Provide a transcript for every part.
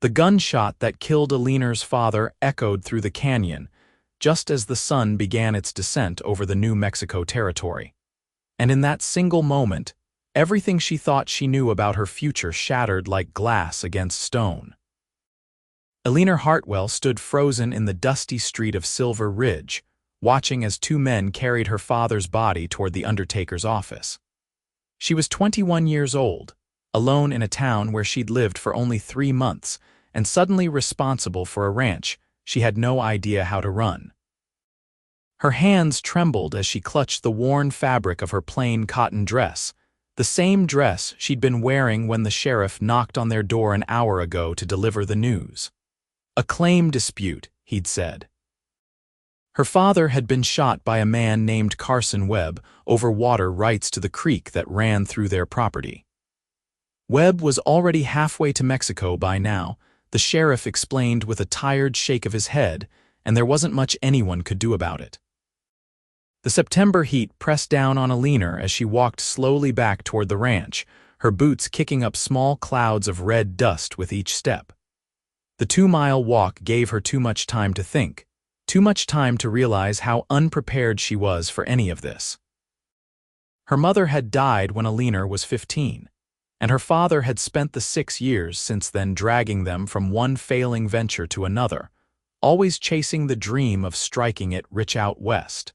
The gunshot that killed Eleanor's father echoed through the canyon, just as the sun began its descent over the New Mexico territory. And in that single moment, everything she thought she knew about her future shattered like glass against stone. Eleanor Hartwell stood frozen in the dusty street of Silver Ridge, watching as two men carried her father's body toward the undertaker's office. She was 21 years old, alone in a town where she'd lived for only 3 months, and suddenly responsible for a ranch she had no idea how to run. Her hands trembled as she clutched the worn fabric of her plain cotton dress, the same dress she'd been wearing when the sheriff knocked on their door an hour ago to deliver the news. A claim dispute, he'd said. Her father had been shot by a man named Carson Webb over water rights to the creek that ran through their property. Webb was already halfway to Mexico by now, the sheriff explained with a tired shake of his head, and there wasn't much anyone could do about it. The September heat pressed down on Eleanor as she walked slowly back toward the ranch, her boots kicking up small clouds of red dust with each step. The 2-mile walk gave her too much time to think, too much time to realize how unprepared she was for any of this. Her mother had died when Eleanor was 15, and her father had spent the 6 years since then dragging them from one failing venture to another, always chasing the dream of striking it rich out west.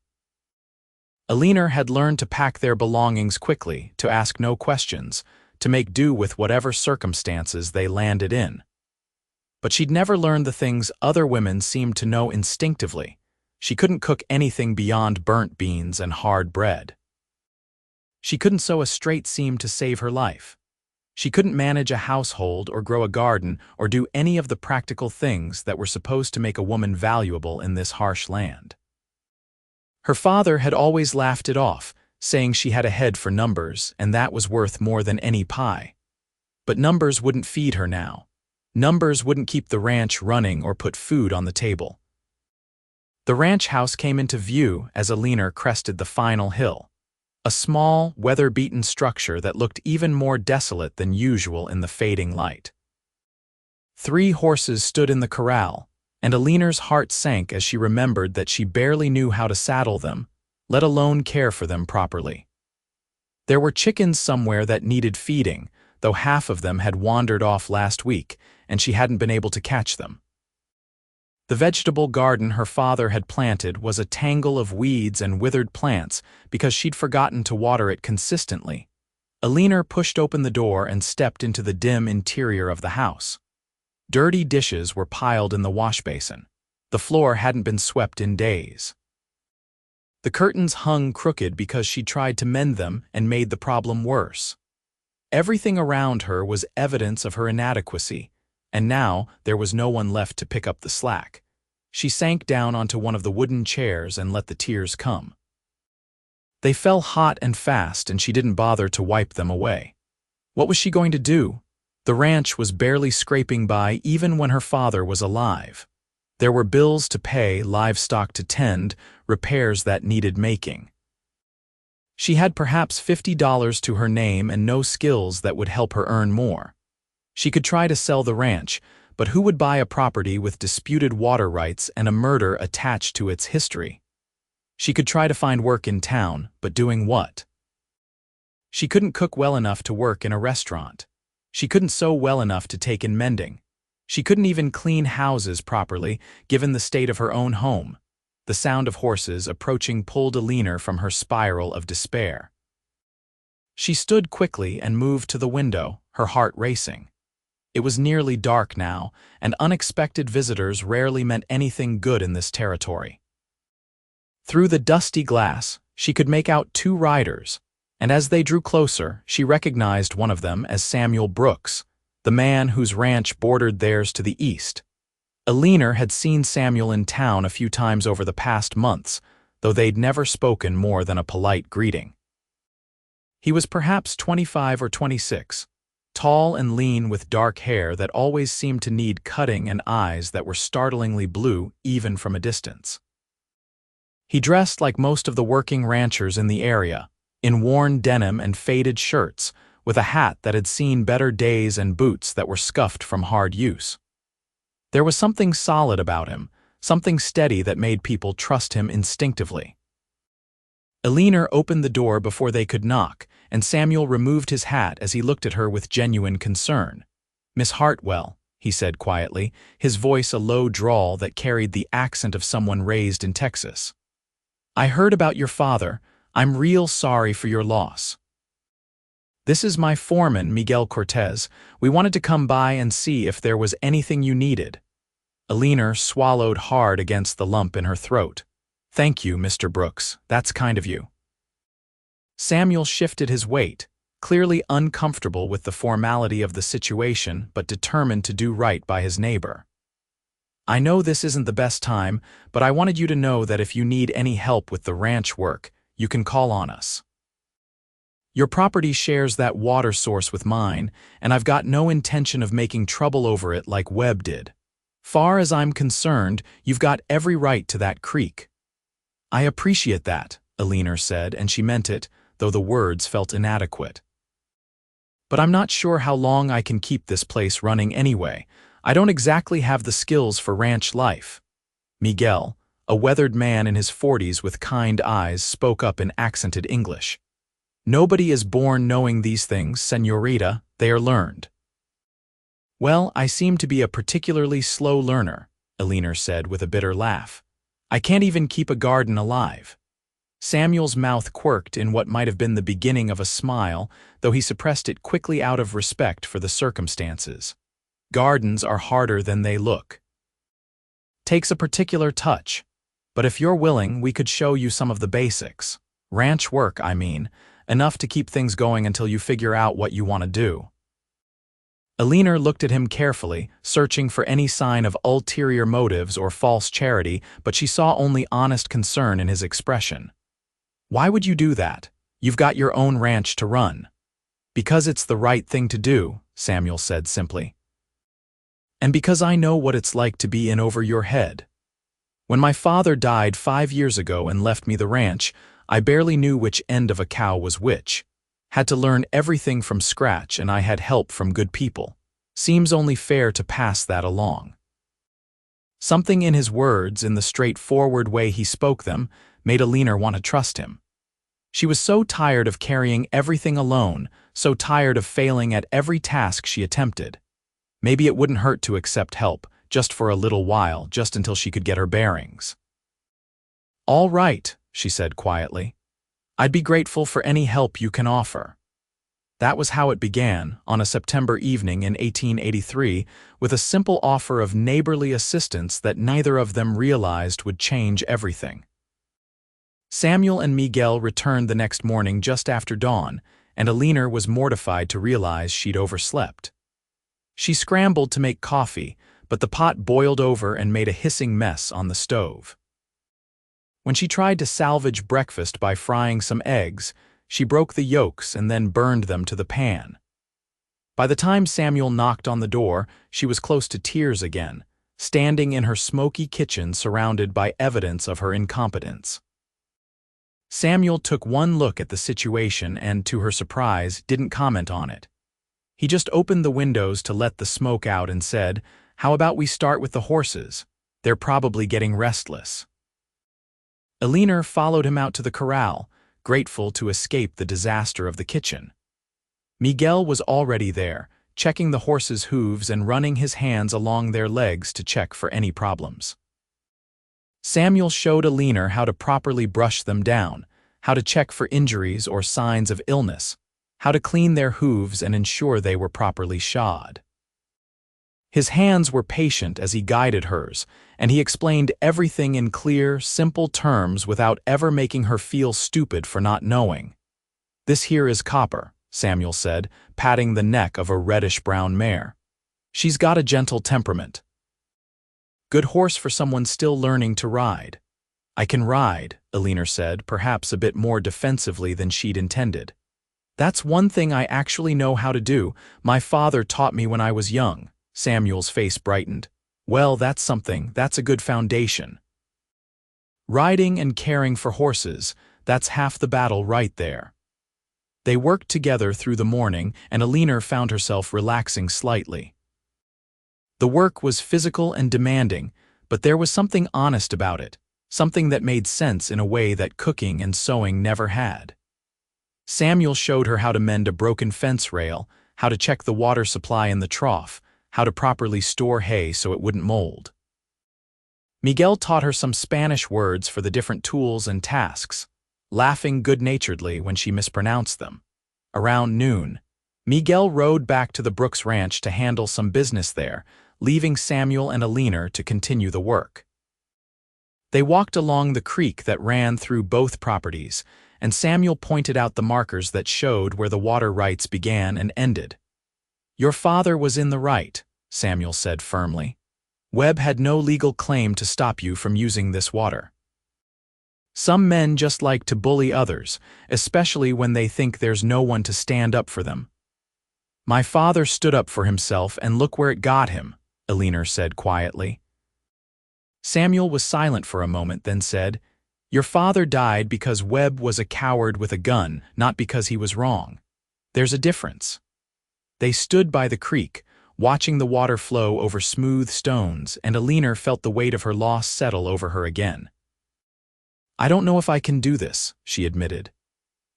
Eleanor had learned to pack their belongings quickly, to ask no questions, to make do with whatever circumstances they landed in. But she'd never learned the things other women seemed to know instinctively. She couldn't cook anything beyond burnt beans and hard bread. She couldn't sew a straight seam to save her life. She couldn't manage a household or grow a garden or do any of the practical things that were supposed to make a woman valuable in this harsh land. Her father had always laughed it off, saying she had a head for numbers and that was worth more than any pie. But numbers wouldn't feed her now. Numbers wouldn't keep the ranch running or put food on the table. The ranch house came into view as Eleanor crested the final hill, a small, weather-beaten structure that looked even more desolate than usual in the fading light. 3 horses stood in the corral, and Eleanor's heart sank as she remembered that she barely knew how to saddle them, let alone care for them properly. There were chickens somewhere that needed feeding, though half of them had wandered off last week, and she hadn't been able to catch them. The vegetable garden her father had planted was a tangle of weeds and withered plants because she'd forgotten to water it consistently. Eleanor pushed open the door and stepped into the dim interior of the house. Dirty dishes were piled in the wash basin. The floor hadn't been swept in days. The curtains hung crooked because she tried to mend them and made the problem worse. Everything around her was evidence of her inadequacy, and now there was no one left to pick up the slack. She sank down onto one of the wooden chairs and let the tears come. They fell hot and fast, and she didn't bother to wipe them away. What was she going to do? The ranch was barely scraping by even when her father was alive. There were bills to pay, livestock to tend, repairs that needed making. She had perhaps $50 to her name and no skills that would help her earn more. She could try to sell the ranch, but who would buy a property with disputed water rights and a murder attached to its history? She could try to find work in town, but doing what? She couldn't cook well enough to work in a restaurant. She couldn't sew well enough to take in mending. She couldn't even clean houses properly, given the state of her own home. The sound of horses approaching pulled Eleanor from her spiral of despair. She stood quickly and moved to the window, her heart racing. It was nearly dark now, and unexpected visitors rarely meant anything good in this territory. Through the dusty glass, she could make out 2 riders, and as they drew closer, she recognized one of them as Samuel Brooks, the man whose ranch bordered theirs to the east. Eleanor had seen Samuel in town a few times over the past months, though they'd never spoken more than a polite greeting. He was perhaps 25 or 26, tall and lean with dark hair that always seemed to need cutting and eyes that were startlingly blue even from a distance. He dressed like most of the working ranchers in the area, in worn denim and faded shirts, with a hat that had seen better days and boots that were scuffed from hard use. There was something solid about him, something steady that made people trust him instinctively. Eleanor opened the door before they could knock, and Samuel removed his hat as he looked at her with genuine concern. "Miss Hartwell," he said quietly, his voice a low drawl that carried the accent of someone raised in Texas. "I heard about your father. I'm real sorry for your loss. This is my foreman, Miguel Cortez. We wanted to come by and see if there was anything you needed." Eleanor swallowed hard against the lump in her throat. "Thank you, Mr. Brooks. That's kind of you." Samuel shifted his weight, clearly uncomfortable with the formality of the situation but determined to do right by his neighbor. "I know this isn't the best time, but I wanted you to know that if you need any help with the ranch work, you can call on us. Your property shares that water source with mine, and I've got no intention of making trouble over it like Webb did. Far as I'm concerned, you've got every right to that creek." "I appreciate that," Eleanor said, and she meant it, though the words felt inadequate. "But I'm not sure how long I can keep this place running anyway. I don't exactly have the skills for ranch life." Miguel, a weathered man in his 40s with kind eyes, spoke up in accented English. "Nobody is born knowing these things, señorita. They are learned." "Well, I seem to be a particularly slow learner," Eleanor said with a bitter laugh. "I can't even keep a garden alive." Samuel's mouth quirked in what might have been the beginning of a smile, though he suppressed it quickly out of respect for the circumstances. "Gardens are harder than they look. Takes a particular touch. But if you're willing, we could show you some of the basics. Ranch work, I mean. Enough to keep things going until you figure out what you want to do." Eleanor looked at him carefully, searching for any sign of ulterior motives or false charity, but she saw only honest concern in his expression. "Why would you do that? You've got your own ranch to run." "Because it's the right thing to do," Samuel said simply. "And because I know what it's like to be in over your head. When my father died 5 years ago and left me the ranch, I barely knew which end of a cow was which. Had to learn everything from scratch, and I had help from good people. Seems only fair to pass that along." Something in his words, in the straightforward way he spoke them, made Eleanor want to trust him. She was so tired of carrying everything alone, so tired of failing at every task she attempted. Maybe it wouldn't hurt to accept help, just for a little while, just until she could get her bearings. "All right," she said quietly. "I'd be grateful for any help you can offer." That was how it began, on a September evening in 1883, with a simple offer of neighborly assistance that neither of them realized would change everything. Samuel and Miguel returned the next morning just after dawn, and Eleanor was mortified to realize she'd overslept. She scrambled to make coffee, but the pot boiled over and made a hissing mess on the stove. When she tried to salvage breakfast by frying some eggs, she broke the yolks and then burned them to the pan. By the time Samuel knocked on the door, she was close to tears again, standing in her smoky kitchen surrounded by evidence of her incompetence. Samuel took one look at the situation and, to her surprise, didn't comment on it. He just opened the windows to let the smoke out and said, "How about we start with the horses? They're probably getting restless." Eleanor followed him out to the corral, grateful to escape the disaster of the kitchen. Miguel was already there, checking the horses' hooves and running his hands along their legs to check for any problems. Samuel showed Eleanor how to properly brush them down, how to check for injuries or signs of illness, how to clean their hooves and ensure they were properly shod. His hands were patient as he guided hers, and he explained everything in clear, simple terms without ever making her feel stupid for not knowing. "This here is Copper," Samuel said, patting the neck of a reddish-brown mare. "She's got a gentle temperament. Good horse for someone still learning to ride." "I can ride," Eleanor said, perhaps a bit more defensively than she'd intended. "That's one thing I actually know how to do. My father taught me when I was young." Samuel's face brightened. "Well, that's something. That's a good foundation. Riding and caring for horses, that's half the battle right there." They worked together through the morning, and Eleanor found herself relaxing slightly. The work was physical and demanding, but there was something honest about it, something that made sense in a way that cooking and sewing never had. Samuel showed her how to mend a broken fence rail, how to check the water supply in the trough, how to properly store hay so it wouldn't mold. Miguel taught her some Spanish words for the different tools and tasks, laughing good-naturedly when she mispronounced them. Around noon, Miguel rode back to the Brooks Ranch to handle some business there, leaving Samuel and Eleanor to continue the work. They walked along the creek that ran through both properties, and Samuel pointed out the markers that showed where the water rights began and ended. "Your father was in the right," Samuel said firmly. "Webb had no legal claim to stop you from using this water. Some men just like to bully others, especially when they think there's no one to stand up for them." "My father stood up for himself, and look where it got him," Eleanor said quietly. Samuel was silent for a moment, then said, "Your father died because Webb was a coward with a gun, not because he was wrong. There's a difference." They stood by the creek, watching the water flow over smooth stones, and Eleanor felt the weight of her loss settle over her again. "I don't know if I can do this," she admitted.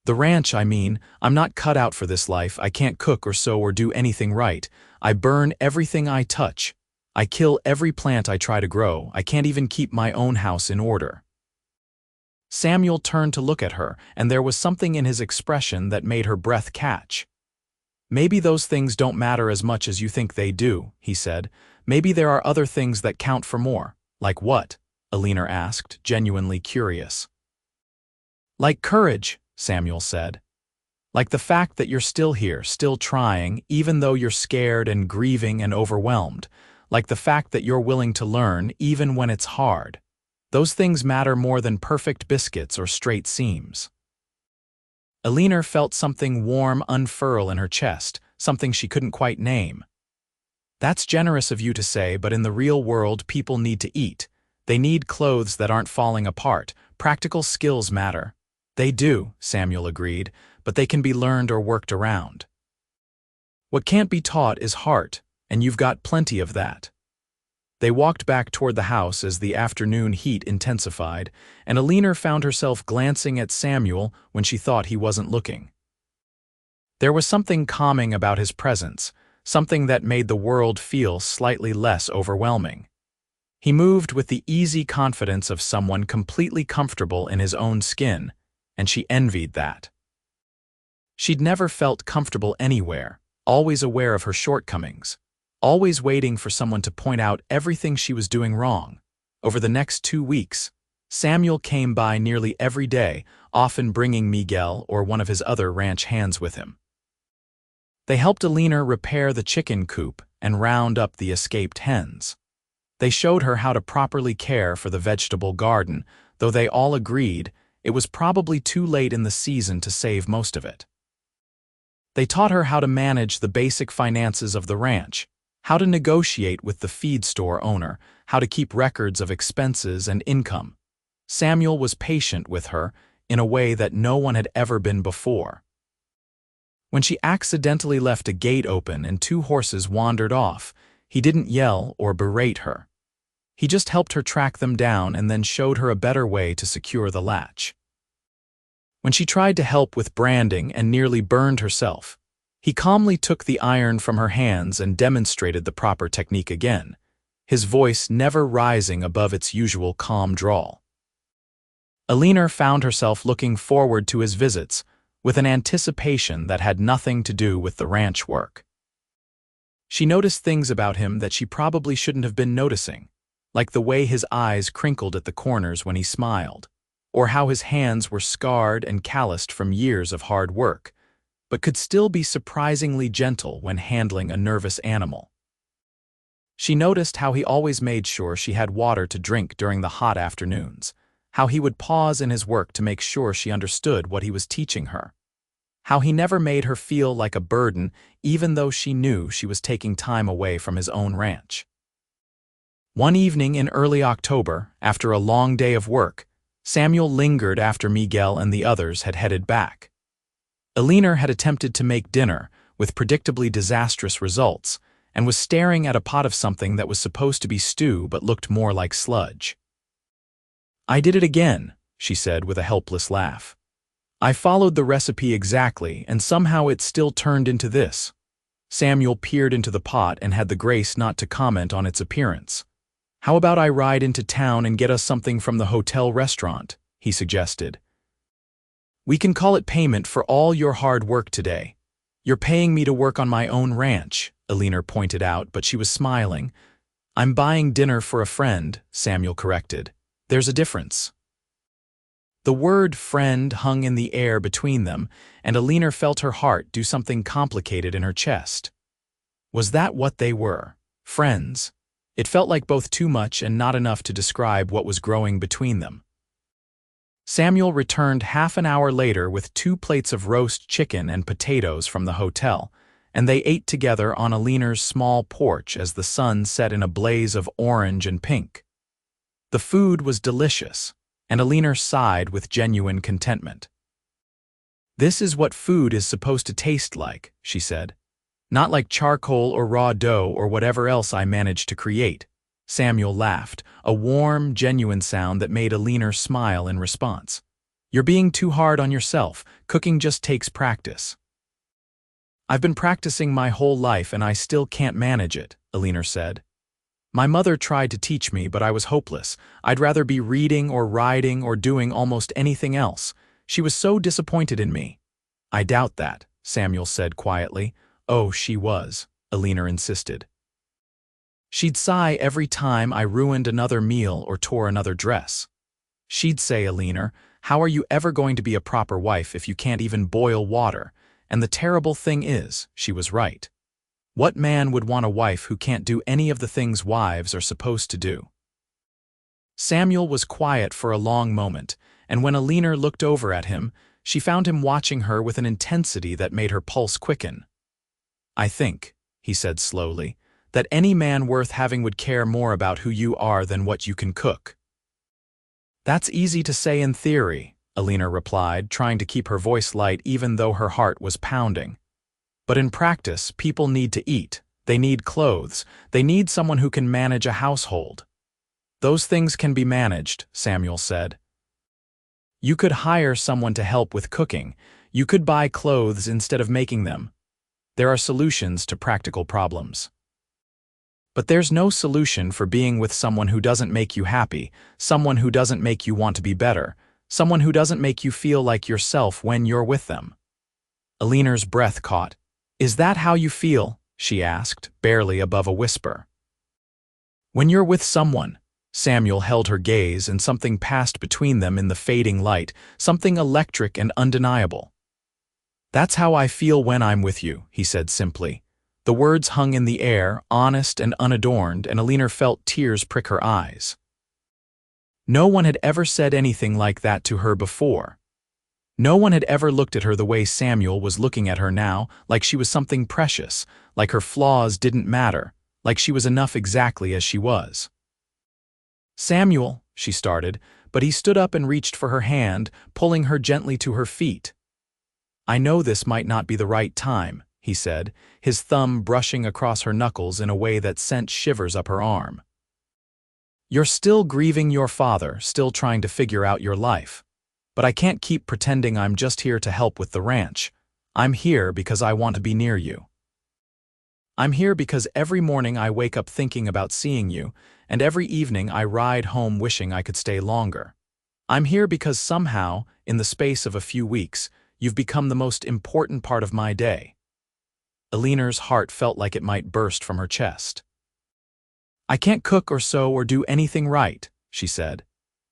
"The ranch, I mean, I'm not cut out for this life. I can't cook or sew or do anything right. I burn everything I touch. I kill every plant I try to grow. I can't even keep my own house in order." Samuel turned to look at her, and there was something in his expression that made her breath catch. "Maybe those things don't matter as much as you think they do," he said. "Maybe there are other things that count for more." "Like what?" Eleanor asked, genuinely curious. "Like courage," Samuel said. "Like the fact that you're still here, still trying, even though you're scared and grieving and overwhelmed. Like the fact that you're willing to learn, even when it's hard. Those things matter more than perfect biscuits or straight seams." Eleanor felt something warm unfurl in her chest, something she couldn't quite name. "That's generous of you to say, but in the real world people need to eat. They need clothes that aren't falling apart. Practical skills matter." "They do," Samuel agreed, "but they can be learned or worked around. What can't be taught is heart, and you've got plenty of that." They walked back toward the house as the afternoon heat intensified, and Eleanor found herself glancing at Samuel when she thought he wasn't looking. There was something calming about his presence, something that made the world feel slightly less overwhelming. He moved with the easy confidence of someone completely comfortable in his own skin, and she envied that. She'd never felt comfortable anywhere, always aware of her shortcomings, always waiting for someone to point out everything she was doing wrong. Over the next 2 weeks, Samuel came by nearly every day, often bringing Miguel or one of his other ranch hands with him. They helped Eleanor repair the chicken coop and round up the escaped hens. They showed her how to properly care for the vegetable garden, though they all agreed it was probably too late in the season to save most of it. They taught her how to manage the basic finances of the ranch, how to negotiate with the feed store owner, how to keep records of expenses and income. Samuel was patient with her in a way that no one had ever been before. When she accidentally left a gate open and 2 horses wandered off, he didn't yell or berate her. He just helped her track them down and then showed her a better way to secure the latch. When she tried to help with branding and nearly burned herself, he calmly took the iron from her hands and demonstrated the proper technique again, his voice never rising above its usual calm drawl. Eleanor found herself looking forward to his visits with an anticipation that had nothing to do with the ranch work. She noticed things about him that she probably shouldn't have been noticing, like the way his eyes crinkled at the corners when he smiled, or how his hands were scarred and calloused from years of hard work, but could still be surprisingly gentle when handling a nervous animal. She noticed how he always made sure she had water to drink during the hot afternoons, how he would pause in his work to make sure she understood what he was teaching her, how he never made her feel like a burden even though she knew she was taking time away from his own ranch. One evening in early October, after a long day of work, Samuel lingered after Miguel and the others had headed back. Eleanor had attempted to make dinner, with predictably disastrous results, and was staring at a pot of something that was supposed to be stew but looked more like sludge. "I did it again," she said with a helpless laugh. "I followed the recipe exactly, and somehow it still turned into this." Samuel peered into the pot and had the grace not to comment on its appearance. "How about I ride into town and get us something from the hotel restaurant?" he suggested. "We can call it payment for all your hard work today. You're paying me to work on my own ranch," Eleanor pointed out, but she was smiling. "I'm buying dinner for a friend," Samuel corrected. "There's a difference." The word friend hung in the air between them, and Eleanor felt her heart do something complicated in her chest. Was that what they were? Friends? It felt like both too much and not enough to describe what was growing between them. Samuel returned half an hour later with 2 plates of roast chicken and potatoes from the hotel, and they ate together on Eleanor's small porch as the sun set in a blaze of orange and pink. The food was delicious, and Eleanor sighed with genuine contentment. "This is what food is supposed to taste like," she said. "Not like charcoal or raw dough or whatever else I managed to create." Samuel laughed, a warm, genuine sound that made Eleanor smile in response. "You're being too hard on yourself. Cooking just takes practice." "I've been practicing my whole life and I still can't manage it," Eleanor said. "My mother tried to teach me, but I was hopeless. I'd rather be reading or riding or doing almost anything else. She was so disappointed in me." "I doubt that," Samuel said quietly. "Oh, she was," Eleanor insisted. "She'd sigh every time I ruined another meal or tore another dress. She'd say, 'Eleanor, how are you ever going to be a proper wife if you can't even boil water?' And the terrible thing is, she was right. What man would want a wife who can't do any of the things wives are supposed to do?" Samuel was quiet for a long moment, and when Eleanor looked over at him, she found him watching her with an intensity that made her pulse quicken. "I think," he said slowly, "that any man worth having would care more about who you are than what you can cook." "That's easy to say in theory," Eleanor replied, trying to keep her voice light even though her heart was pounding. "But in practice, people need to eat, they need clothes, they need someone who can manage a household." "Those things can be managed," Samuel said. "You could hire someone to help with cooking. You could buy clothes instead of making them. There are solutions to practical problems. But there's no solution for being with someone who doesn't make you happy, someone who doesn't make you want to be better, someone who doesn't make you feel like yourself when you're with them." Eleanor's breath caught. "Is that how you feel?" she asked, barely above a whisper. "When you're with someone," Samuel held her gaze and something passed between them in the fading light, something electric and undeniable. "That's how I feel when I'm with you," he said simply. The words hung in the air, honest and unadorned, and Eleanor felt tears prick her eyes. No one had ever said anything like that to her before. No one had ever looked at her the way Samuel was looking at her now, like she was something precious, like her flaws didn't matter, like she was enough exactly as she was. "Samuel," she started, but he stood up and reached for her hand, pulling her gently to her feet. "I know this might not be the right time," he said, his thumb brushing across her knuckles in a way that sent shivers up her arm. "You're still grieving your father, still trying to figure out your life. But I can't keep pretending I'm just here to help with the ranch. I'm here because I want to be near you. I'm here because every morning I wake up thinking about seeing you, and every evening I ride home wishing I could stay longer. I'm here because somehow, in the space of a few weeks, you've become the most important part of my day." Eleanor's heart felt like it might burst from her chest. "I can't cook or sew or do anything right," she said,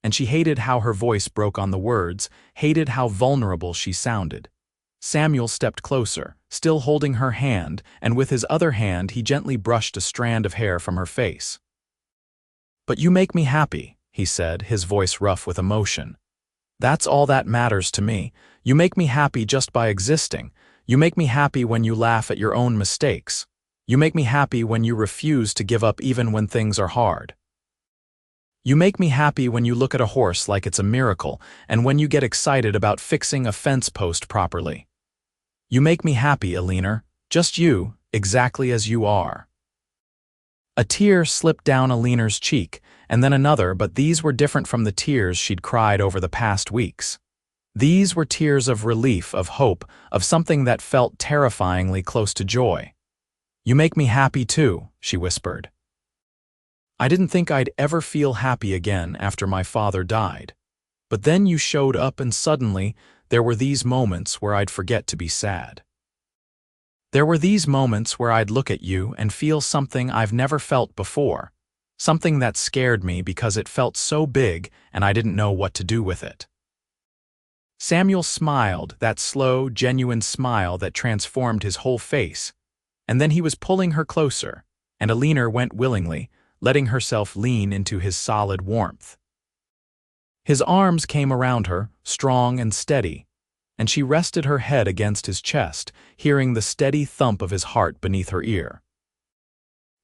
and she hated how her voice broke on the words, hated how vulnerable she sounded. Samuel stepped closer, still holding her hand, and with his other hand he gently brushed a strand of hair from her face. "But you make me happy," he said, his voice rough with emotion. "That's all that matters to me. You make me happy just by existing. You make me happy when you laugh at your own mistakes. You make me happy when you refuse to give up even when things are hard. You make me happy when you look at a horse like it's a miracle, and when you get excited about fixing a fence post properly. You make me happy, Eleanor, just you, exactly as you are." A tear slipped down Eleanor's cheek, and then another, but these were different from the tears she'd cried over the past weeks. These were tears of relief, of hope, of something that felt terrifyingly close to joy. "You make me happy too," she whispered. "I didn't think I'd ever feel happy again after my father died. But then you showed up and suddenly there were these moments where I'd forget to be sad. There were these moments where I'd look at you and feel something I've never felt before, something that scared me because it felt so big and I didn't know what to do with it." Samuel smiled, that slow, genuine smile that transformed his whole face, and then he was pulling her closer, and Eleanor went willingly, letting herself lean into his solid warmth. His arms came around her, strong and steady, and she rested her head against his chest, hearing the steady thump of his heart beneath her ear.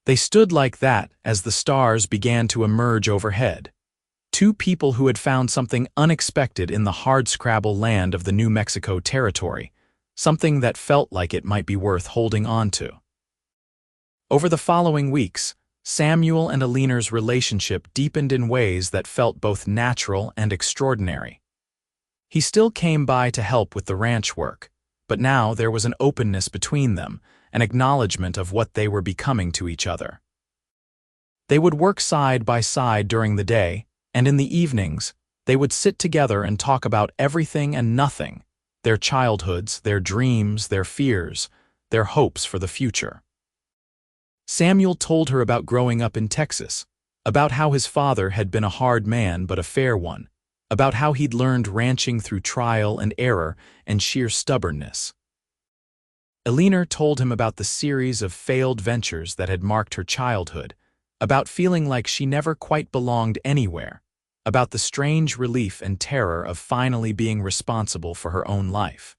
They stood like that as the stars began to emerge overhead. Two people who had found something unexpected in the hardscrabble land of the New Mexico territory, something that felt like it might be worth holding on to. Over the following weeks, Samuel and Eleanor's relationship deepened in ways that felt both natural and extraordinary. He still came by to help with the ranch work, but now there was an openness between them, an acknowledgement of what they were becoming to each other. They would work side by side during the day, and in the evenings, they would sit together and talk about everything and nothing, their childhoods, their dreams, their fears, their hopes for the future. Samuel told her about growing up in Texas, about how his father had been a hard man but a fair one, about how he'd learned ranching through trial and error and sheer stubbornness. Eleanor told him about the series of failed ventures that had marked her childhood, about feeling like she never quite belonged anywhere, about the strange relief and terror of finally being responsible for her own life.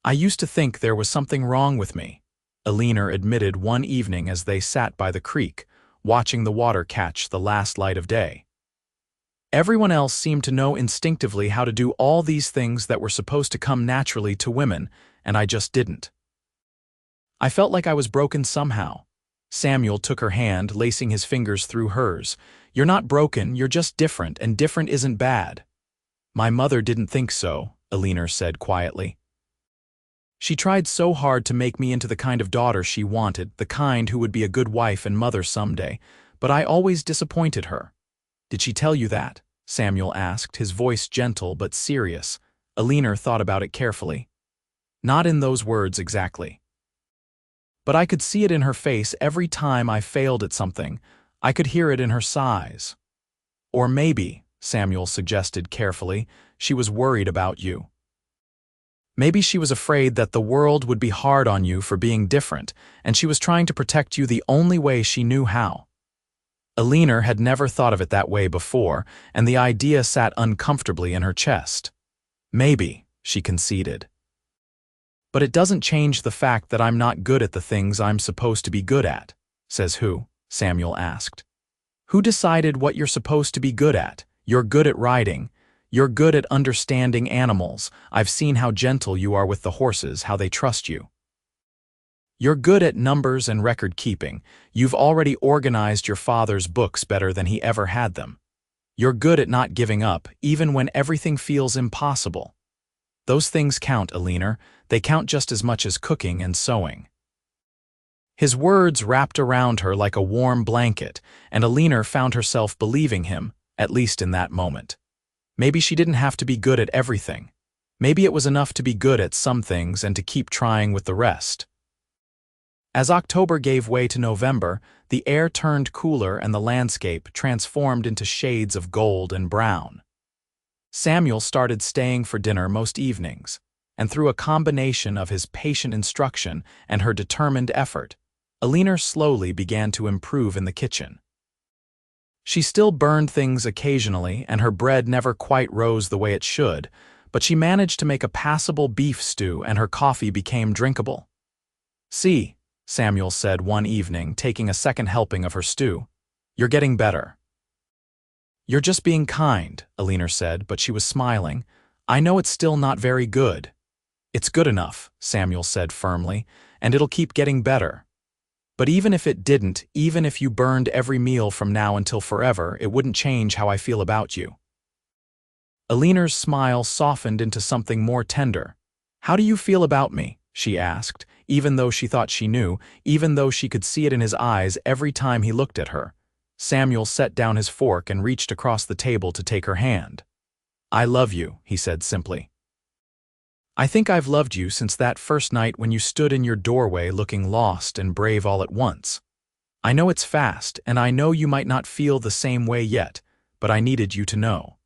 "I used to think there was something wrong with me," Eleanor admitted one evening as they sat by the creek, watching the water catch the last light of day. "Everyone else seemed to know instinctively how to do all these things that were supposed to come naturally to women, and I just didn't. I felt like I was broken somehow." Samuel took her hand, lacing his fingers through hers. "You're not broken, you're just different, and different isn't bad." "My mother didn't think so," Eleanor said quietly. "She tried so hard to make me into the kind of daughter she wanted, the kind who would be a good wife and mother someday, but I always disappointed her." "Did she tell you that?" Samuel asked, his voice gentle but serious. Eleanor thought about it carefully. "Not in those words exactly. But I could see it in her face every time I failed at something. I could hear it in her sighs." "Or maybe," Samuel suggested carefully, "she was worried about you. Maybe she was afraid that the world would be hard on you for being different, and she was trying to protect you the only way she knew how." Eleanor had never thought of it that way before, and the idea sat uncomfortably in her chest. "Maybe," she conceded. "But it doesn't change the fact that I'm not good at the things I'm supposed to be good at." "Says who?" Samuel asked. "Who decided what you're supposed to be good at? You're good at riding. You're good at understanding animals. I've seen how gentle you are with the horses, how they trust you. You're good at numbers and record keeping. You've already organized your father's books better than he ever had them. You're good at not giving up, even when everything feels impossible. Those things count, Eleanor. They count just as much as cooking and sewing." His words wrapped around her like a warm blanket, and Eleanor found herself believing him, at least in that moment. Maybe she didn't have to be good at everything. Maybe it was enough to be good at some things and to keep trying with the rest. As October gave way to November, the air turned cooler and the landscape transformed into shades of gold and brown. Samuel started staying for dinner most evenings, and through a combination of his patient instruction and her determined effort, Eleanor slowly began to improve in the kitchen. She still burned things occasionally, and her bread never quite rose the way it should, but she managed to make a passable beef stew and her coffee became drinkable. "See," Samuel said one evening, taking a second helping of her stew, "you're getting better." "You're just being kind," Eleanor said, but she was smiling. "I know it's still not very good." "It's good enough," Samuel said firmly, "and it'll keep getting better." But even if it didn't, even if you burned every meal from now until forever, it wouldn't change how I feel about you." Eleanor's smile softened into something more tender. "How do you feel about me?" she asked, even though she thought she knew, even though she could see it in his eyes every time he looked at her. Samuel set down his fork and reached across the table to take her hand. "I love you," he said simply. "I think I've loved you since that first night when you stood in your doorway looking lost and brave all at once. I know it's fast, and I know you might not feel the same way yet, but I needed you to know."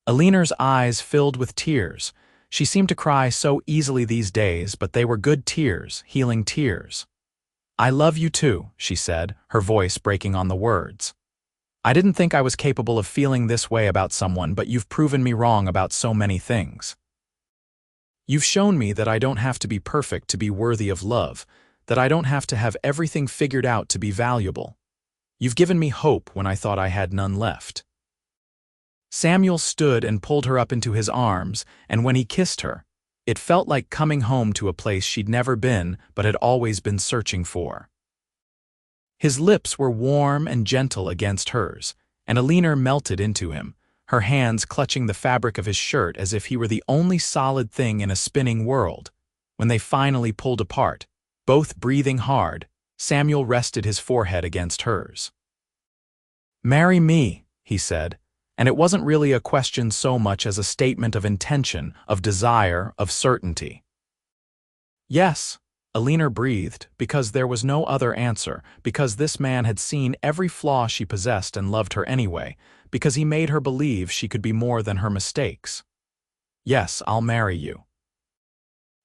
Eleanor's eyes filled with tears. She seemed to cry so easily these days, but they were good tears, healing tears. "I love you too," she said, her voice breaking on the words. "I didn't think I was capable of feeling this way about someone, but you've proven me wrong about so many things. You've shown me that I don't have to be perfect to be worthy of love, that I don't have to have everything figured out to be valuable. You've given me hope when I thought I had none left." Samuel stood and pulled her up into his arms, and when he kissed her, it felt like coming home to a place she'd never been but had always been searching for. His lips were warm and gentle against hers, and Eleanor melted into him, her hands clutching the fabric of his shirt as if he were the only solid thing in a spinning world. When they finally pulled apart, both breathing hard, Samuel rested his forehead against hers. "Marry me," he said, and it wasn't really a question so much as a statement of intention, of desire, of certainty. "Yes," Eleanor breathed, because there was no other answer, because this man had seen every flaw she possessed and loved her anyway, because he made her believe she could be more than her mistakes. "Yes, I'll marry you."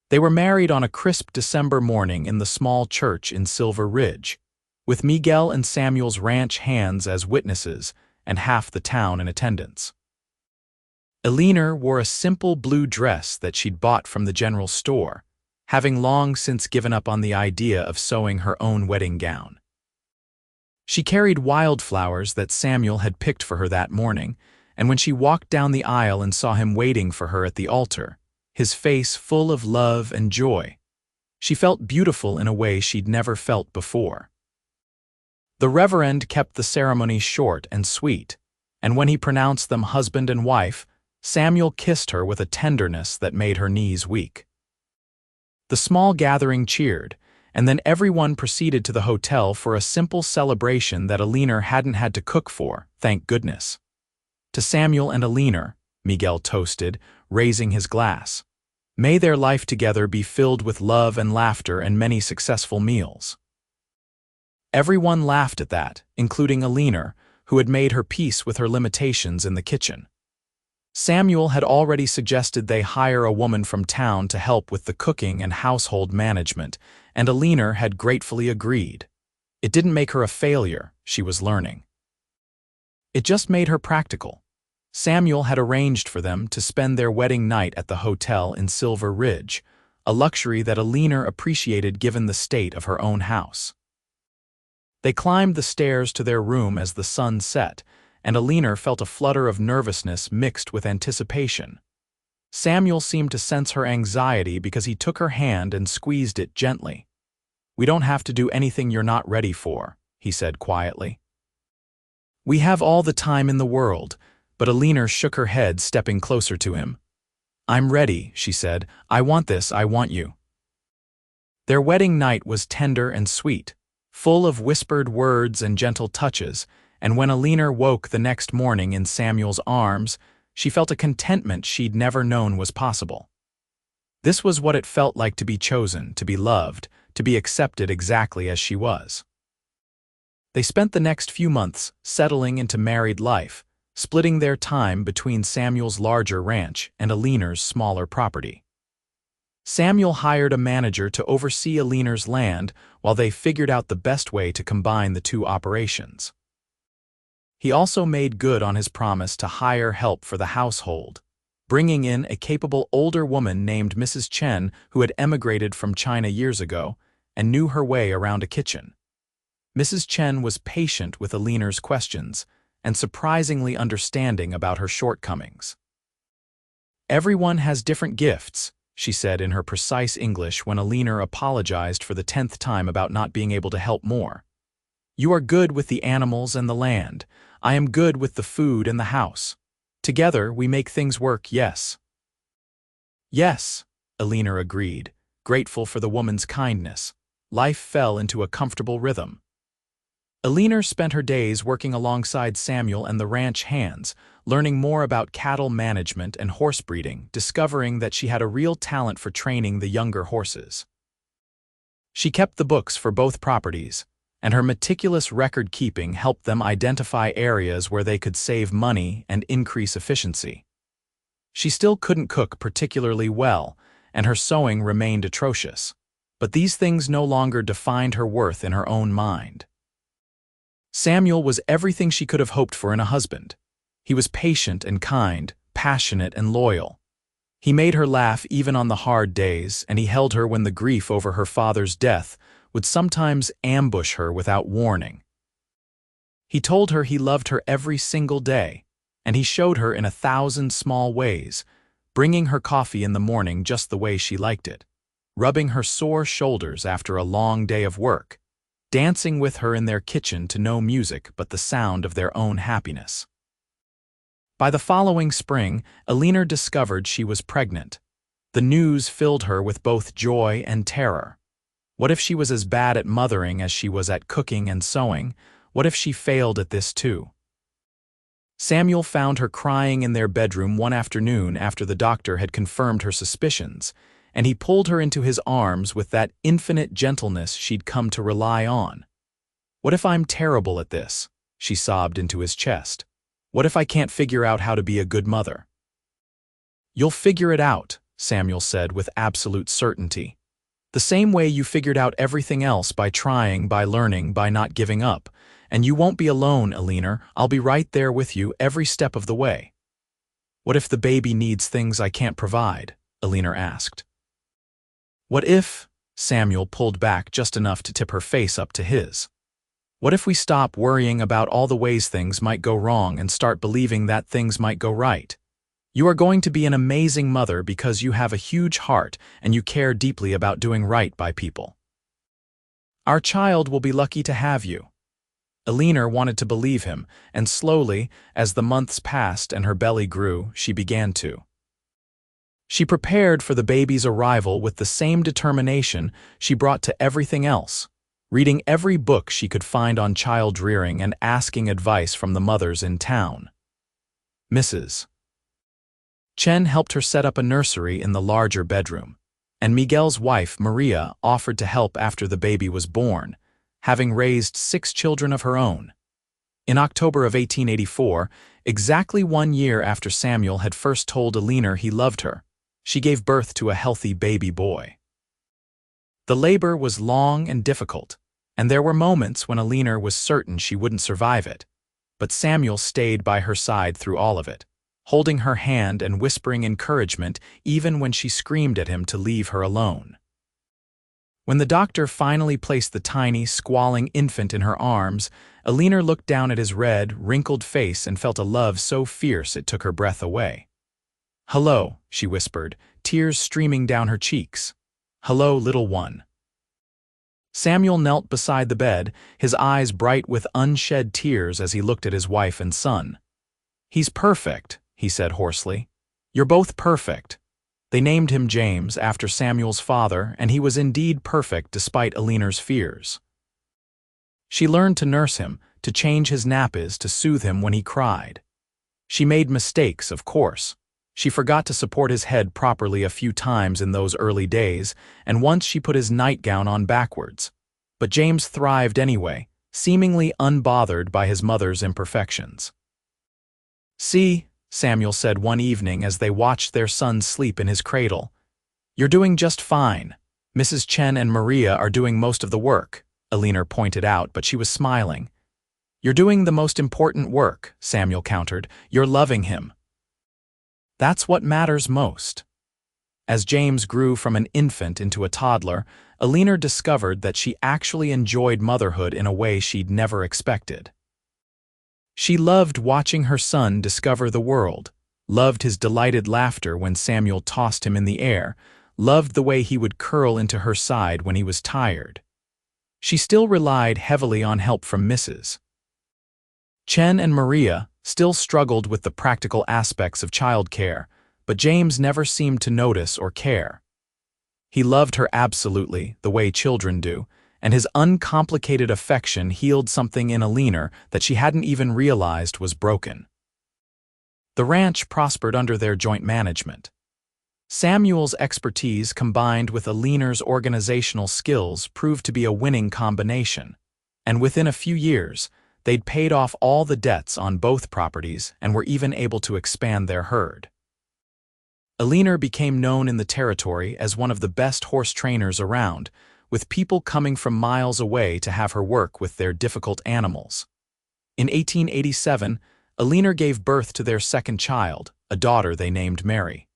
They were married on a crisp December morning in the small church in Silver Ridge, with Miguel and Samuel's ranch hands as witnesses and half the town in attendance. Eleanor wore a simple blue dress that she'd bought from the general store, having long since given up on the idea of sewing her own wedding gown. She carried wildflowers that Samuel had picked for her that morning, and when she walked down the aisle and saw him waiting for her at the altar, his face full of love and joy, she felt beautiful in a way she'd never felt before. The Reverend kept the ceremony short and sweet, and when he pronounced them husband and wife, Samuel kissed her with a tenderness that made her knees weak. The small gathering cheered, and then everyone proceeded to the hotel for a simple celebration that Eleanor hadn't had to cook for, thank goodness. To Samuel and Eleanor, Miguel toasted, raising his glass. May their life together be filled with love and laughter and many successful meals. Everyone laughed at that, including Eleanor, who had made her peace with her limitations in the kitchen. Samuel had already suggested they hire a woman from town to help with the cooking and household management, and Eleanor had gratefully agreed. It didn't make her a failure, she was learning. It just made her practical. Samuel had arranged for them to spend their wedding night at the hotel in Silver Ridge, a luxury that Eleanor appreciated given the state of her own house. They climbed the stairs to their room as the sun set, and Eleanor felt a flutter of nervousness mixed with anticipation. Samuel seemed to sense her anxiety because he took her hand and squeezed it gently. "We don't have to do anything you're not ready for," he said quietly. "We have all the time in the world," but Eleanor shook her head, stepping closer to him. "I'm ready," she said. "I want this, I want you." Their wedding night was tender and sweet, full of whispered words and gentle touches, and when Eleanor woke the next morning in Samuel's arms, she felt a contentment she'd never known was possible. This was what it felt like to be chosen, to be loved, to be accepted exactly as she was. They spent the next few months settling into married life, splitting their time between Samuel's larger ranch and Eleanor's smaller property. Samuel hired a manager to oversee Eleanor's land while they figured out the best way to combine the two operations. He also made good on his promise to hire help for the household, bringing in a capable older woman named Mrs. Chen who had emigrated from China years ago and knew her way around a kitchen. Mrs. Chen was patient with Eleanor's questions and surprisingly understanding about her shortcomings. "Everyone has different gifts," she said in her precise English when Eleanor apologized for the 10th time about not being able to help more. "You are good with the animals and the land. I am good with the food and the house. Together we make things work, yes." "Yes," Eleanor agreed, grateful for the woman's kindness. Life fell into a comfortable rhythm. Eleanor spent her days working alongside Samuel and the ranch hands, learning more about cattle management and horse breeding, discovering that she had a real talent for training the younger horses. She kept the books for both properties, and her meticulous record-keeping helped them identify areas where they could save money and increase efficiency. She still couldn't cook particularly well, and her sewing remained atrocious, but these things no longer defined her worth in her own mind. Samuel was everything she could have hoped for in a husband. He was patient and kind, passionate and loyal. He made her laugh even on the hard days, and he held her when the grief over her father's death would sometimes ambush her without warning. He told her he loved her every single day, and he showed her in 1,000 small ways, bringing her coffee in the morning just the way she liked it, rubbing her sore shoulders after a long day of work, dancing with her in their kitchen to no music but the sound of their own happiness. By the following spring, Eleanor discovered she was pregnant. The news filled her with both joy and terror. What if she was as bad at mothering as she was at cooking and sewing? What if she failed at this too? Samuel found her crying in their bedroom one afternoon after the doctor had confirmed her suspicions, and he pulled her into his arms with that infinite gentleness she'd come to rely on. "What if I'm terrible at this?" she sobbed into his chest. "What if I can't figure out how to be a good mother?" "You'll figure it out," Samuel said with absolute certainty. "The same way you figured out everything else, by trying, by learning, by not giving up. And you won't be alone, Eleanor. I'll be right there with you every step of the way." "What if the baby needs things I can't provide?" Eleanor asked. "What if—" Samuel pulled back just enough to tip her face up to his. "What if we stop worrying about all the ways things might go wrong and start believing that things might go right? You are going to be an amazing mother because you have a huge heart and you care deeply about doing right by people. Our child will be lucky to have you." Eleanor wanted to believe him, and slowly, as the months passed and her belly grew, she began to. She prepared for the baby's arrival with the same determination she brought to everything else, reading every book she could find on child rearing and asking advice from the mothers in town. Mrs. Chen helped her set up a nursery in the larger bedroom, and Miguel's wife, Maria, offered to help after the baby was born, having raised 6 children of her own. In October of 1884, exactly 1 year after Samuel had first told Eleanor he loved her, she gave birth to a healthy baby boy. The labor was long and difficult, and there were moments when Eleanor was certain she wouldn't survive it, but Samuel stayed by her side through all of it, holding her hand and whispering encouragement even when she screamed at him to leave her alone. When the doctor finally placed the tiny, squalling infant in her arms, Eleanor looked down at his red, wrinkled face and felt a love so fierce it took her breath away. "Hello," she whispered, tears streaming down her cheeks. "Hello, little one." Samuel knelt beside the bed, his eyes bright with unshed tears as he looked at his wife and son. "He's perfect," he said hoarsely. "You're both perfect." They named him James after Samuel's father, and he was indeed perfect despite Eleanor's fears. She learned to nurse him, to change his nappies, to soothe him when he cried. She made mistakes, of course. She forgot to support his head properly a few times in those early days, and once she put his nightgown on backwards. But James thrived anyway, seemingly unbothered by his mother's imperfections. "See," Samuel said one evening as they watched their son sleep in his cradle, "you're doing just fine. Mrs. Chen and Maria are doing most of the work," Eleanor pointed out, but she was smiling. "You're doing the most important work," Samuel countered. "You're loving him. That's what matters most." As James grew from an infant into a toddler, Eleanor discovered that she actually enjoyed motherhood in a way she'd never expected. She loved watching her son discover the world, loved his delighted laughter when Samuel tossed him in the air, loved the way he would curl into her side when he was tired. She still relied heavily on help from Mrs. Chen, and Maria still struggled with the practical aspects of childcare, but James never seemed to notice or care. He loved her absolutely, the way children do, and his uncomplicated affection healed something in Eleanor that she hadn't even realized was broken. The ranch prospered under their joint management. Samuel's expertise combined with Eleanor's organizational skills proved to be a winning combination, and within a few years, they'd paid off all the debts on both properties and were even able to expand their herd. Eleanor became known in the territory as one of the best horse trainers around, with people coming from miles away to have her work with their difficult animals. In 1887, Eleanor gave birth to their second child, a daughter they named Mary.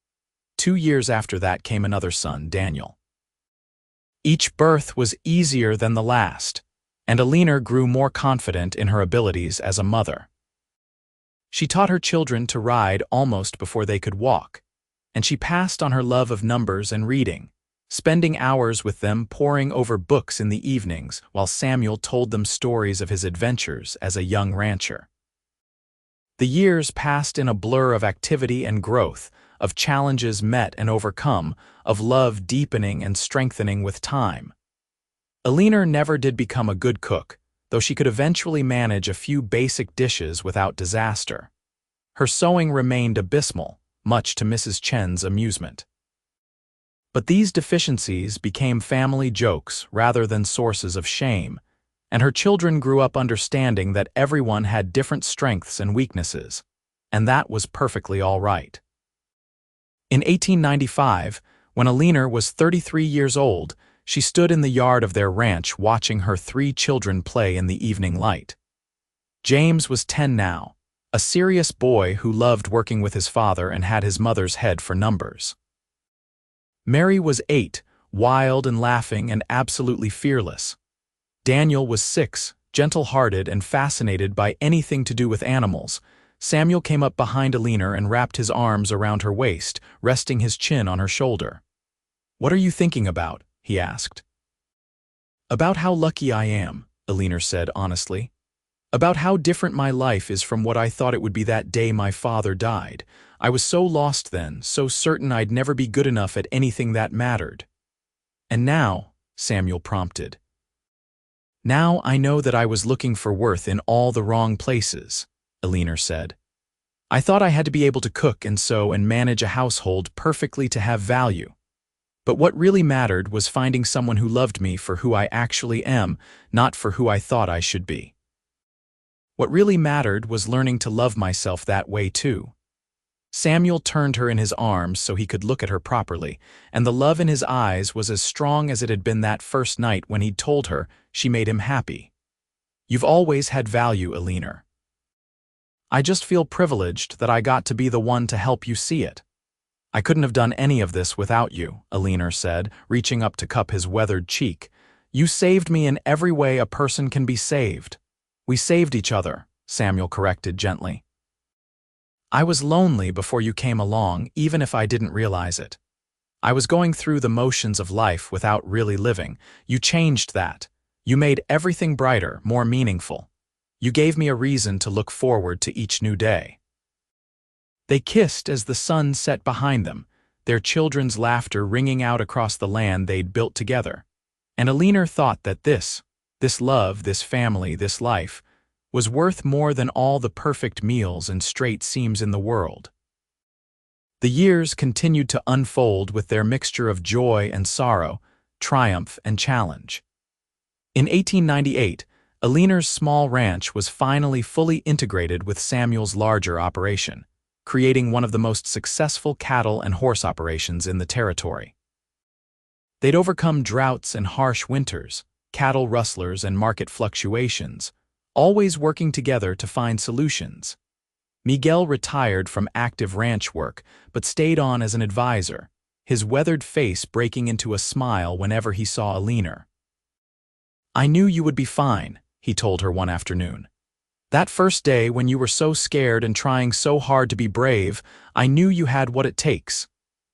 2 years after that came another son, Daniel. Each birth was easier than the last, and Eleanor grew more confident in her abilities as a mother. She taught her children to ride almost before they could walk, and she passed on her love of numbers and reading, spending hours with them poring over books in the evenings while Samuel told them stories of his adventures as a young rancher. The years passed in a blur of activity and growth, of challenges met and overcome, of love deepening and strengthening with time. Eleanor never did become a good cook, though she could eventually manage a few basic dishes without disaster. Her sewing remained abysmal, much to Mrs. Chen's amusement. But these deficiencies became family jokes rather than sources of shame, and her children grew up understanding that everyone had different strengths and weaknesses, and that was perfectly all right. In 1895, when Eleanor was 33 years old, she stood in the yard of their ranch watching her 3 children play in the evening light. James was 10 now, a serious boy who loved working with his father and had his mother's head for numbers. Mary was 8, wild and laughing and absolutely fearless. Daniel was 6, gentle-hearted and fascinated by anything to do with animals. Samuel came up behind Eleanor and wrapped his arms around her waist, resting his chin on her shoulder. "What are you thinking about?" he asked. "About how lucky I am," Eleanor said honestly. "About how different my life is from what I thought it would be that day my father died. I was so lost then, so certain I'd never be good enough at anything that mattered." "And now," Samuel prompted. "Now I know that I was looking for worth in all the wrong places," Eleanor said. "I thought I had to be able to cook and sew and manage a household perfectly to have value. But what really mattered was finding someone who loved me for who I actually am, not for who I thought I should be. What really mattered was learning to love myself that way too." Samuel turned her in his arms so he could look at her properly, and the love in his eyes was as strong as it had been that first night when he'd told her she made him happy. "You've always had value, Eleanor. I just feel privileged that I got to be the one to help you see it. I couldn't have done any of this without you," Eleanor said, reaching up to cup his weathered cheek. "You saved me in every way a person can be saved." "We saved each other," Samuel corrected gently. "I was lonely before you came along, even if I didn't realize it. I was going through the motions of life without really living. You changed that. You made everything brighter, more meaningful. You gave me a reason to look forward to each new day." They kissed as the sun set behind them, their children's laughter ringing out across the land they'd built together. And Eleanor thought that this love, this family, this life, was worth more than all the perfect meals and straight seams in the world. The years continued to unfold with their mixture of joy and sorrow, triumph and challenge. In 1898, Eleanor's small ranch was finally fully integrated with Samuel's larger operation, creating one of the most successful cattle and horse operations in the territory. They'd overcome droughts and harsh winters, cattle rustlers and market fluctuations, always working together to find solutions. Miguel retired from active ranch work, but stayed on as an advisor, his weathered face breaking into a smile whenever he saw Eleanor. "I knew you would be fine," he told her one afternoon. "That first day when you were so scared and trying so hard to be brave, I knew you had what it takes.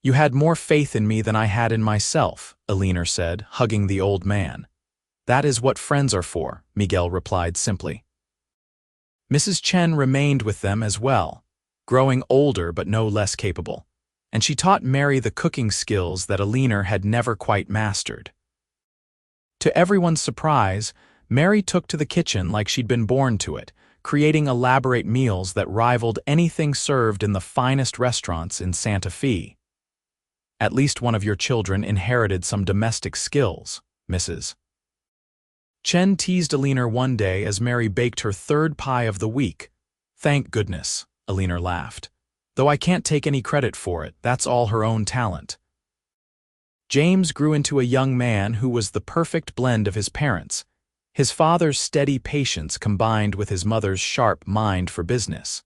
You had more faith in me than I had in myself, Eleanor said, hugging the old man. That is what friends are for, Miguel replied simply. Mrs. Chen remained with them as well, growing older but no less capable, and she taught Mary the cooking skills that Eleanor had never quite mastered. To everyone's surprise, Mary took to the kitchen like she'd been born to it, creating elaborate meals that rivaled anything served in the finest restaurants in Santa Fe. At least one of your children inherited some domestic skills, Mrs. Chen teased Eleanor one day as Mary baked her third pie of the week. Thank goodness, Eleanor laughed. Though I can't take any credit for it, that's all her own talent. James grew into a young man who was the perfect blend of his parents, his father's steady patience combined with his mother's sharp mind for business.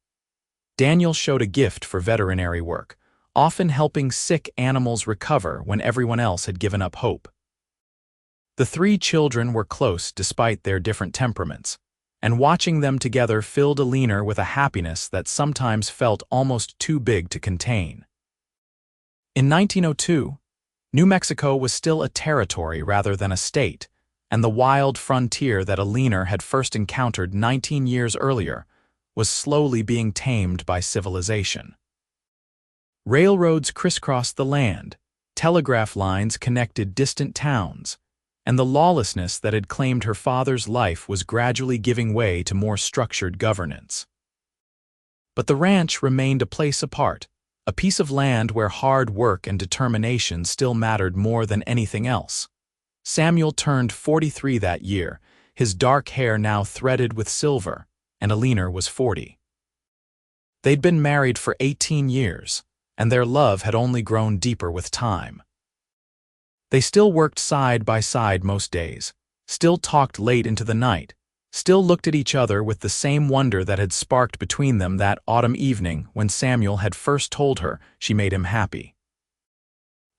Daniel showed a gift for veterinary work, often helping sick animals recover when everyone else had given up hope. The three children were close despite their different temperaments, and watching them together filled Eleanor with a happiness that sometimes felt almost too big to contain. In 1902, New Mexico was still a territory rather than a state, and the wild frontier that Eleanor had first encountered 19 years earlier was slowly being tamed by civilization. Railroads crisscrossed the land, telegraph lines connected distant towns, and the lawlessness that had claimed her father's life was gradually giving way to more structured governance. But the ranch remained a place apart, a piece of land where hard work and determination still mattered more than anything else. Samuel turned 43 that year, his dark hair now threaded with silver, and Eleanor was 40. They'd been married for 18 years, and their love had only grown deeper with time. They still worked side by side most days, still talked late into the night, still looked at each other with the same wonder that had sparked between them that autumn evening when Samuel had first told her she made him happy.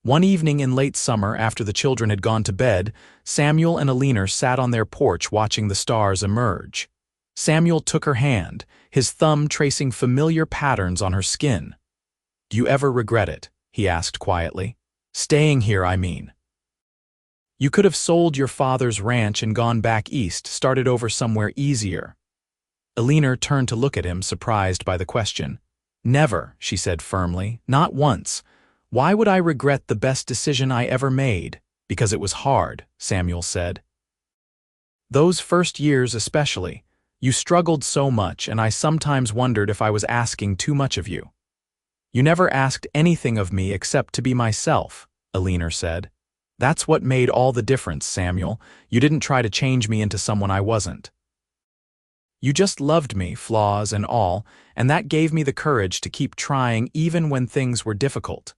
One evening in late summer after the children had gone to bed, Samuel and Eleanor sat on their porch watching the stars emerge. Samuel took her hand, his thumb tracing familiar patterns on her skin. "Do you ever regret it?" he asked quietly. "Staying here, I mean." "You could have sold your father's ranch and gone back east, started over somewhere easier." Eleanor turned to look at him, surprised by the question. "Never," she said firmly, "not once. Why would I regret the best decision I ever made? Because it was hard," Samuel said. "Those first years especially. You struggled so much, and I sometimes wondered if I was asking too much of you." "You never asked anything of me except to be myself," Eleanor said. "That's what made all the difference, Samuel. You didn't try to change me into someone I wasn't. You just loved me, flaws and all, and that gave me the courage to keep trying even when things were difficult."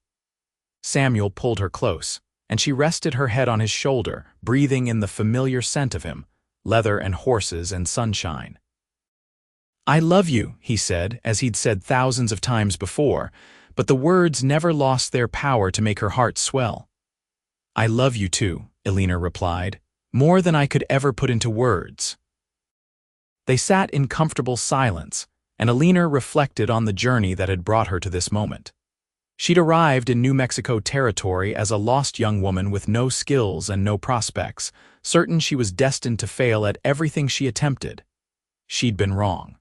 Samuel pulled her close, and she rested her head on his shoulder, breathing in the familiar scent of him, leather and horses and sunshine. "I love you," he said, as he'd said thousands of times before, but the words never lost their power to make her heart swell. "I love you too," Eleanor replied, "more than I could ever put into words." They sat in comfortable silence, and Eleanor reflected on the journey that had brought her to this moment. She'd arrived in New Mexico territory as a lost young woman with no skills and no prospects, certain she was destined to fail at everything she attempted. She'd been wrong.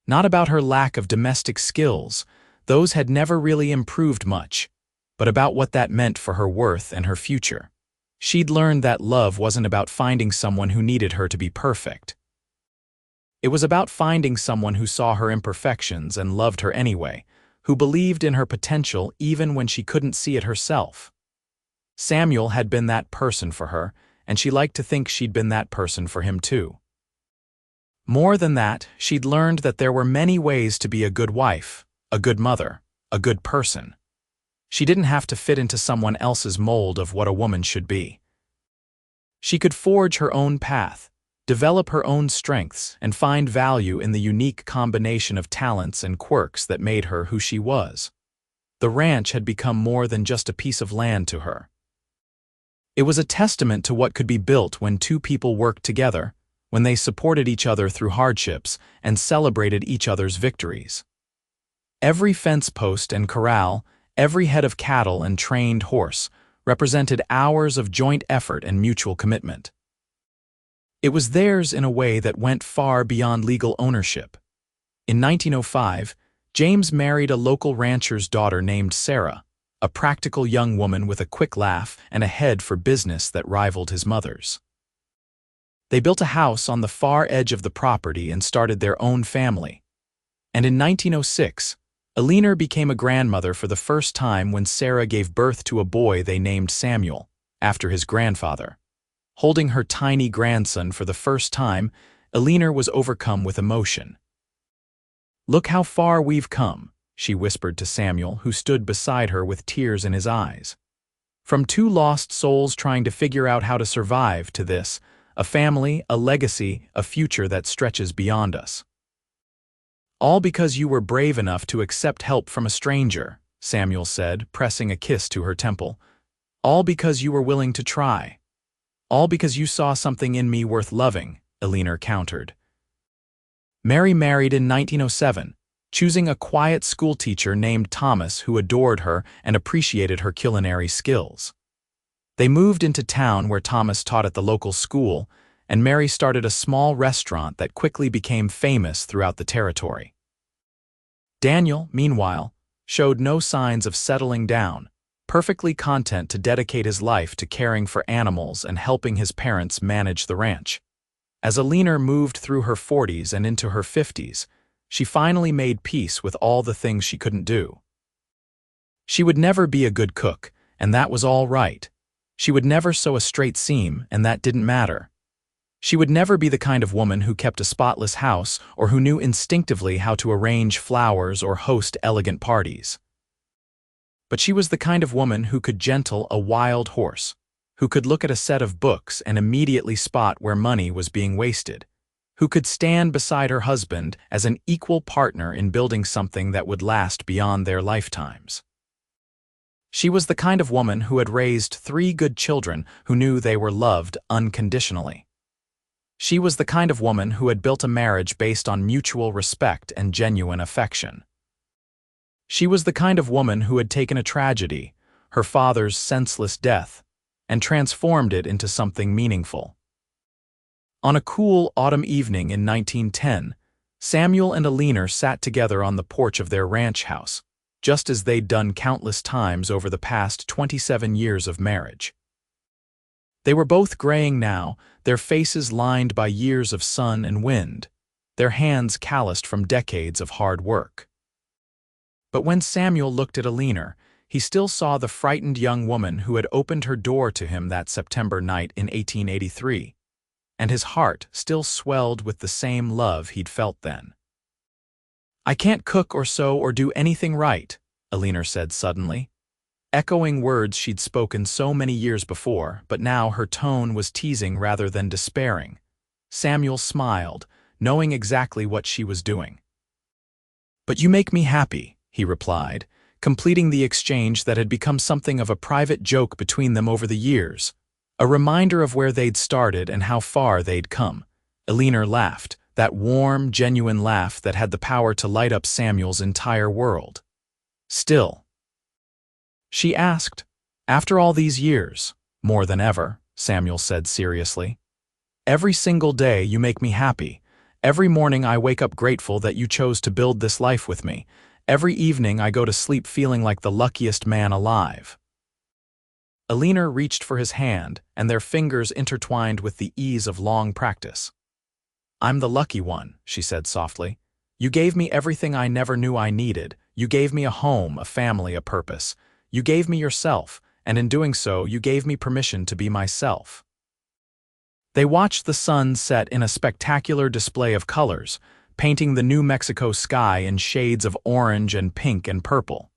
Not about her lack of domestic skills, those had never really improved much, but about what that meant for her worth and her future. She'd learned that love wasn't about finding someone who needed her to be perfect. It was about finding someone who saw her imperfections and loved her anyway, who believed in her potential even when she couldn't see it herself. Samuel had been that person for her, and she liked to think she'd been that person for him too. More than that, she'd learned that there were many ways to be a good wife, a good mother, a good person. She didn't have to fit into someone else's mold of what a woman should be. She could forge her own path, develop her own strengths, and find value in the unique combination of talents and quirks that made her who she was. The ranch had become more than just a piece of land to her. It was a testament to what could be built when two people worked together, when they supported each other through hardships and celebrated each other's victories. Every fence post and corral, Every head of cattle and trained horse represented hours of joint effort and mutual commitment. It was theirs in a way that went far beyond legal ownership. In 1905, James married a local rancher's daughter named Sarah, a practical young woman with a quick laugh and a head for business that rivaled his mother's. They built a house on the far edge of the property and started their own family. And in 1906, Eleanor became a grandmother for the first time when Sarah gave birth to a boy they named Samuel, after his grandfather. Holding her tiny grandson for the first time, Eleanor was overcome with emotion. "Look how far we've come," she whispered to Samuel, who stood beside her with tears in his eyes. "From two lost souls trying to figure out how to survive to this, a family, a legacy, a future that stretches beyond us. All because you were brave enough to accept help from a stranger," Samuel said, pressing a kiss to her temple. "All because you were willing to try. All because you saw something in me worth loving," Eleanor countered. Mary married in 1907, choosing a quiet schoolteacher named Thomas who adored her and appreciated her culinary skills. They moved into town where Thomas taught at the local school, and Mary started a small restaurant that quickly became famous throughout the territory. Daniel, meanwhile, showed no signs of settling down, perfectly content to dedicate his life to caring for animals and helping his parents manage the ranch. As Eleanor moved through her 40s and into her 50s, she finally made peace with all the things she couldn't do. She would never be a good cook, and that was all right. She would never sew a straight seam, and that didn't matter. She would never be the kind of woman who kept a spotless house or who knew instinctively how to arrange flowers or host elegant parties. But she was the kind of woman who could gentle a wild horse, who could look at a set of books and immediately spot where money was being wasted, who could stand beside her husband as an equal partner in building something that would last beyond their lifetimes. She was the kind of woman who had raised 3 good children who knew they were loved unconditionally. She was the kind of woman who had built a marriage based on mutual respect and genuine affection. She was the kind of woman who had taken a tragedy, her father's senseless death, and transformed it into something meaningful. On a cool autumn evening in 1910, Samuel and Eleanor sat together on the porch of their ranch house, just as they'd done countless times over the past 27 years of marriage. They were both graying now, their faces lined by years of sun and wind, their hands calloused from decades of hard work. But when Samuel looked at Eleanor, he still saw the frightened young woman who had opened her door to him that September night in 1883, and his heart still swelled with the same love he'd felt then. "I can't cook or sew or do anything right," Eleanor said suddenly, echoing words she'd spoken so many years before, but now her tone was teasing rather than despairing. Samuel smiled, knowing exactly what she was doing. "But you make me happy," he replied, completing the exchange that had become something of a private joke between them over the years, a reminder of where they'd started and how far they'd come. Eleanor laughed, that warm, genuine laugh that had the power to light up Samuel's entire world. "Still," she asked, "after all these years?" "More than ever," Samuel said seriously. "Every single day you make me happy. Every morning I wake up grateful that you chose to build this life with me. Every evening I go to sleep feeling like the luckiest man alive." Eleanor reached for his hand, and their fingers intertwined with the ease of long practice. "I'm the lucky one," she said softly. "You gave me everything I never knew I needed. You gave me a home, a family, a purpose. You gave me yourself, and in doing so, you gave me permission to be myself." They watched the sun set in a spectacular display of colors, painting the New Mexico sky in shades of orange and pink and purple.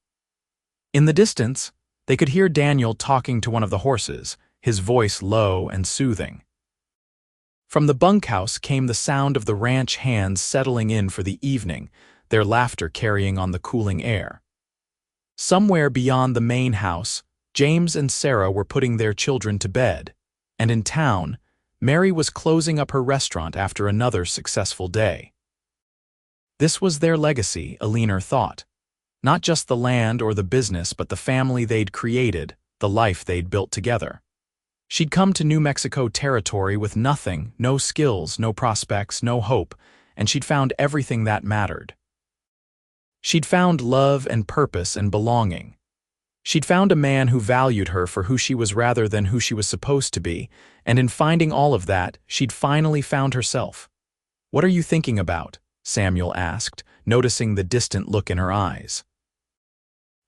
In the distance, they could hear Daniel talking to one of the horses, his voice low and soothing. From the bunkhouse came the sound of the ranch hands settling in for the evening, their laughter carrying on the cooling air. Somewhere beyond the main house, James and Sarah were putting their children to bed, and in town, Mary was closing up her restaurant after another successful day. This was their legacy, Eleanor thought. Not just the land or the business, but the family they'd created, the life they'd built together. She'd come to New Mexico territory with nothing, no skills, no prospects, no hope, and she'd found everything that mattered. She'd found love and purpose and belonging. She'd found a man who valued her for who she was rather than who she was supposed to be, and in finding all of that, she'd finally found herself. "What are you thinking about?" Samuel asked, noticing the distant look in her eyes.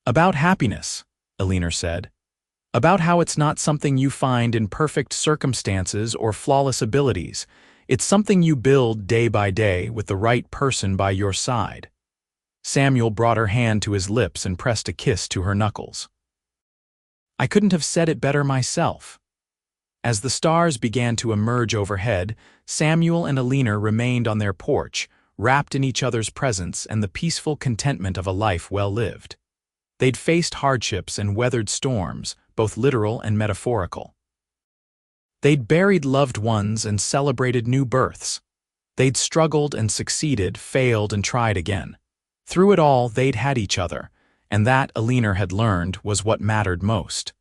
"About happiness," Eleanor said. "About how it's not something you find in perfect circumstances or flawless abilities. It's something you build day by day with the right person by your side." Samuel brought her hand to his lips and pressed a kiss to her knuckles. "I couldn't have said it better myself." As the stars began to emerge overhead, Samuel and Eleanor remained on their porch, wrapped in each other's presence and the peaceful contentment of a life well lived. They'd faced hardships and weathered storms, both literal and metaphorical. They'd buried loved ones and celebrated new births. They'd struggled and succeeded, failed and tried again. Through it all, they'd had each other, and that, Eleanor had learned, was what mattered most.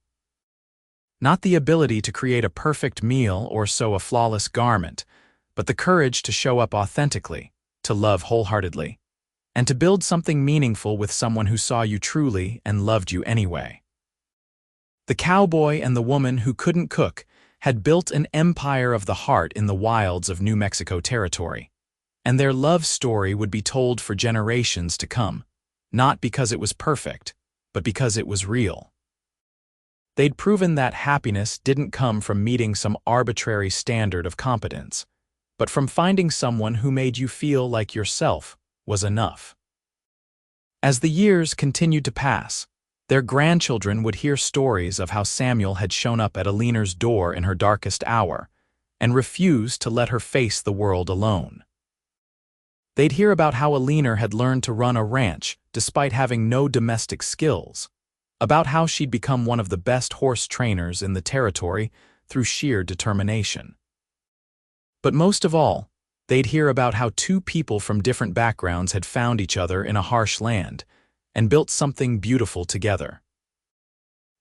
Not the ability to create a perfect meal or sew a flawless garment, but the courage to show up authentically, to love wholeheartedly, and to build something meaningful with someone who saw you truly and loved you anyway. The cowboy and the woman who couldn't cook had built an empire of the heart in the wilds of New Mexico territory, and their love story would be told for generations to come, not because it was perfect, but because it was real. They'd proven that happiness didn't come from meeting some arbitrary standard of competence, but from finding someone who made you feel like yourself was enough. As the years continued to pass, their grandchildren would hear stories of how Samuel had shown up at Eleanor's door in her darkest hour and refused to let her face the world alone. They'd hear about how Eleanor had learned to run a ranch despite having no domestic skills, about how she'd become one of the best horse trainers in the territory through sheer determination. But most of all, they'd hear about how two people from different backgrounds had found each other in a harsh land and built something beautiful together.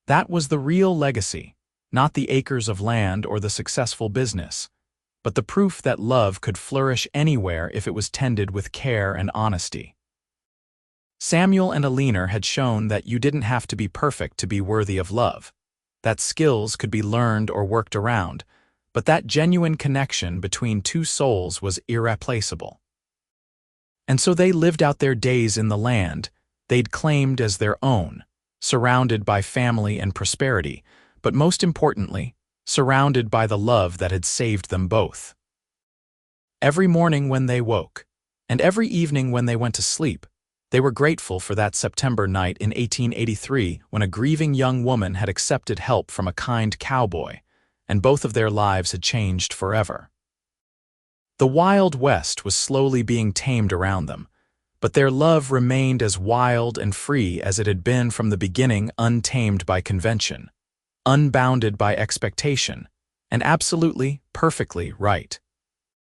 That was the real legacy, not the acres of land or the successful business, but the proof that love could flourish anywhere if it was tended with care and honesty. Samuel and Eleanor had shown that you didn't have to be perfect to be worthy of love, that skills could be learned or worked around, but that genuine connection between two souls was irreplaceable. And so they lived out their days in the land they'd claimed as their own, surrounded by family and prosperity, but most importantly, surrounded by the love that had saved them both. Every morning when they woke, and every evening when they went to sleep, they were grateful for that September night in 1883 when a grieving young woman had accepted help from a kind cowboy, and both of their lives had changed forever. The Wild West was slowly being tamed around them, but their love remained as wild and free as it had been from the beginning, untamed by convention, unbounded by expectation, and absolutely, perfectly right.